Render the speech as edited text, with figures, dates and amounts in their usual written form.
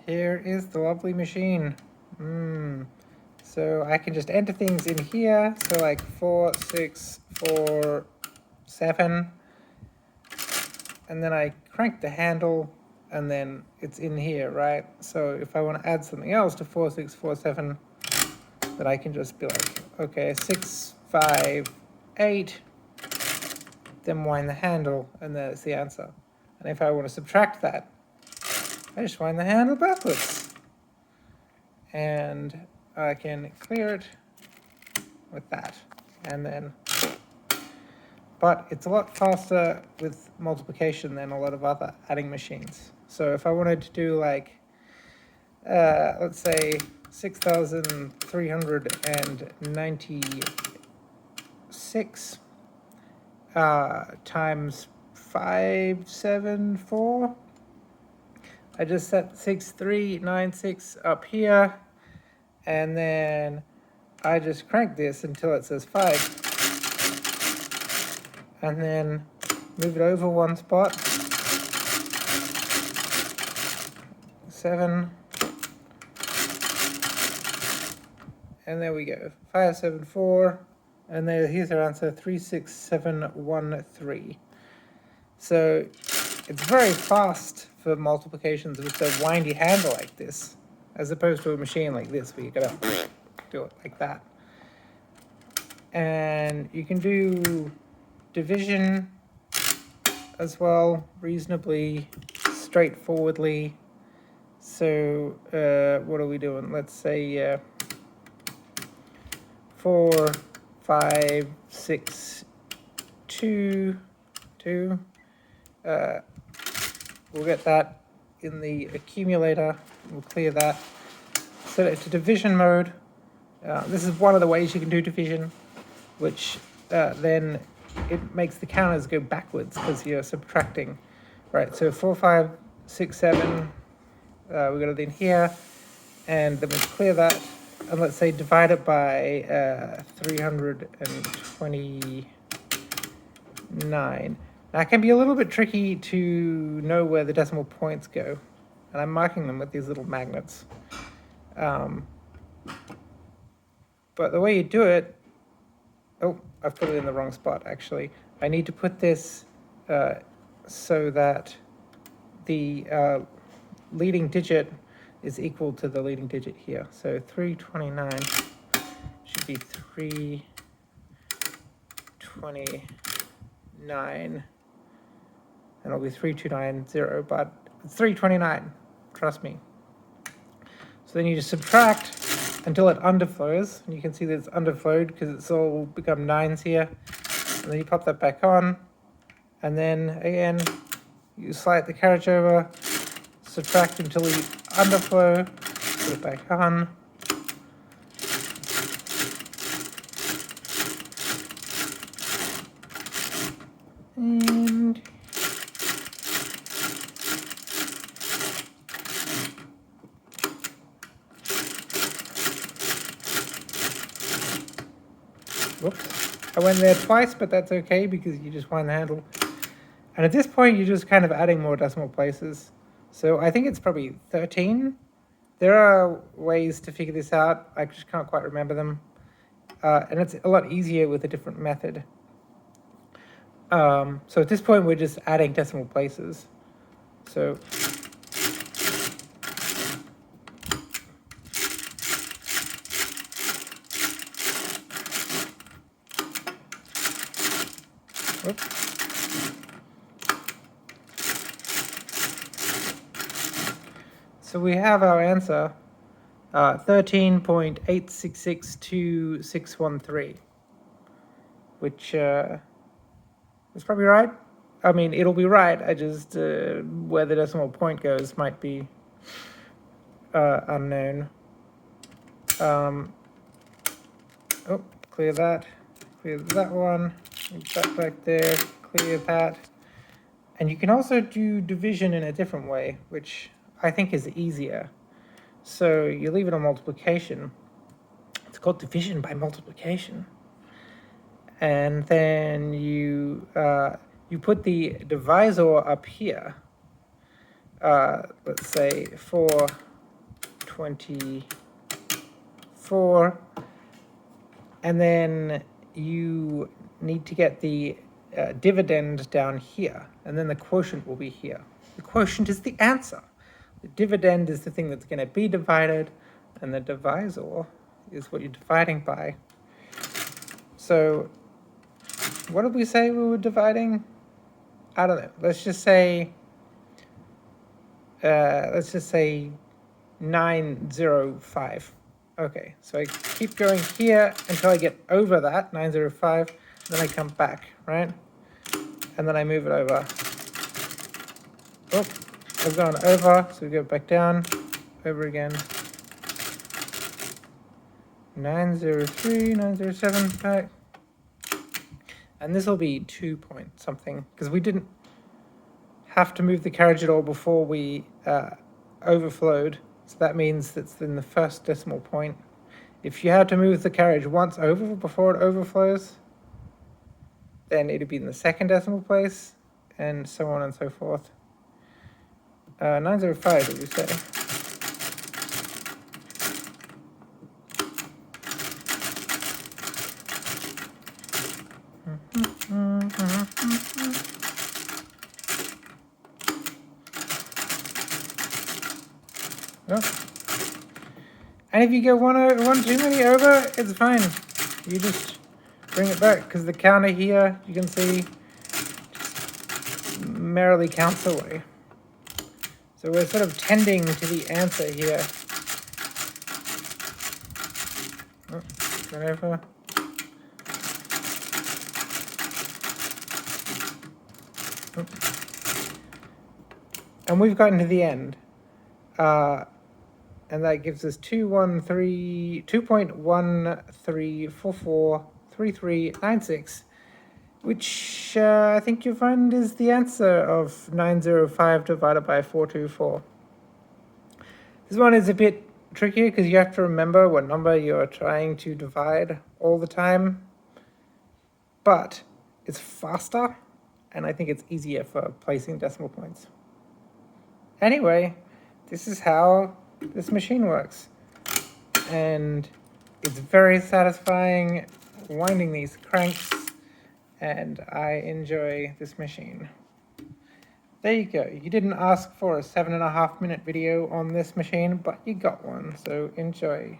Here is the lovely machine. So I can just enter things in here. So like 4, 6, 4, 7. And then I crank the handle and then it's in here, right? So if I want to add something else to 4, 6, 4, 7, then I can just be like, okay, 6, 5, 8, then wind the handle, and there's the answer. And if I want to subtract that, I just wind the handle backwards. And I can clear it with that. And then, but it's a lot faster with multiplication than a lot of other adding machines. So if I wanted to do like, let's say 6,396 times 574, I just set 6396 up here, and then I just crank this until it says 5, and then move it over one spot, 7, and there we go, 574, and here's our answer, 36713. So it's very fast for multiplications with a windy handle like this, as opposed to a machine like this where you gotta do it like that. And you can do division as well, reasonably straightforwardly. So what are we doing? Let's say 4, 5, 6, 2, 2. We'll get that in the accumulator. We'll clear that. Set it to division mode. This is one of the ways you can do division, which then it makes the counters go backwards because you're subtracting. Right, so 4, 5, 6, 7, we've got it in here, and then we clear that, and let's say divide it by 329. Now it can be a little bit tricky to know where the decimal points go, and I'm marking them with these little magnets. But the way you do it, oh, I've put it in the wrong spot actually. I need to put this so that the leading digit is equal to the leading digit here. So 329 should be 329, and it'll be 3290, but it's 329, trust me. So then you just subtract until it underflows, and you can see that it's underflowed because it's all become 9s here, and then you pop that back on, and then again you slide the carriage over, subtract until you underflow, put it back on, and whoops, I went there twice, but that's okay because you just wind the handle. And at this point, you're just kind of adding more decimal places. So I think it's probably 13. There are ways to figure this out. I just can't quite remember them. And it's a lot easier with a different method. So at this point, we're just adding decimal places. So oops. So we have our answer, 13.86622613, which is probably right. I mean, it'll be right. I just, where the decimal point goes might be unknown. Oh, clear that one, move that back there, clear that. And you can also do division in a different way, which I think is easier. So you leave it on multiplication. It's called division by multiplication. And then you put the divisor up here. Let's say 4 24. And then you need to get the dividend down here, and then the quotient will be here. The quotient is the answer. The dividend is the thing that's going to be divided, and the divisor is what you're dividing by. So what did we say we were dividing? I don't know. Let's just say 905. Okay, so I keep going here until I get over that, 905, then I come back, right? And then I move it over. Oh, I've gone over, so we go back down, over again. 903, 907, back. And this will be 2 point something, because we didn't have to move the carriage at all before we overflowed. So that means that's in the first decimal point. If you had to move the carriage once over before it overflows, then it'd be in the second decimal place, and so on and so forth. 905, did you say? Oh. And if you go one too many over, it's fine. You just bring it back, because the counter here, you can see, just merrily counts away. So we're sort of tending to the answer here. Oh, whatever. Oh. And we've gotten to the end. And that gives us 2.13443396, which I think you'll find is the answer of 905 divided by 424. This one is a bit trickier because you have to remember what number you're trying to divide all the time, but it's faster, and I think it's easier for placing decimal points. Anyway, this is how this machine works, and it's very satisfying winding these cranks, and I enjoy this machine. There you go. You didn't ask for a 7.5 minute video on this machine, but you got one, so enjoy.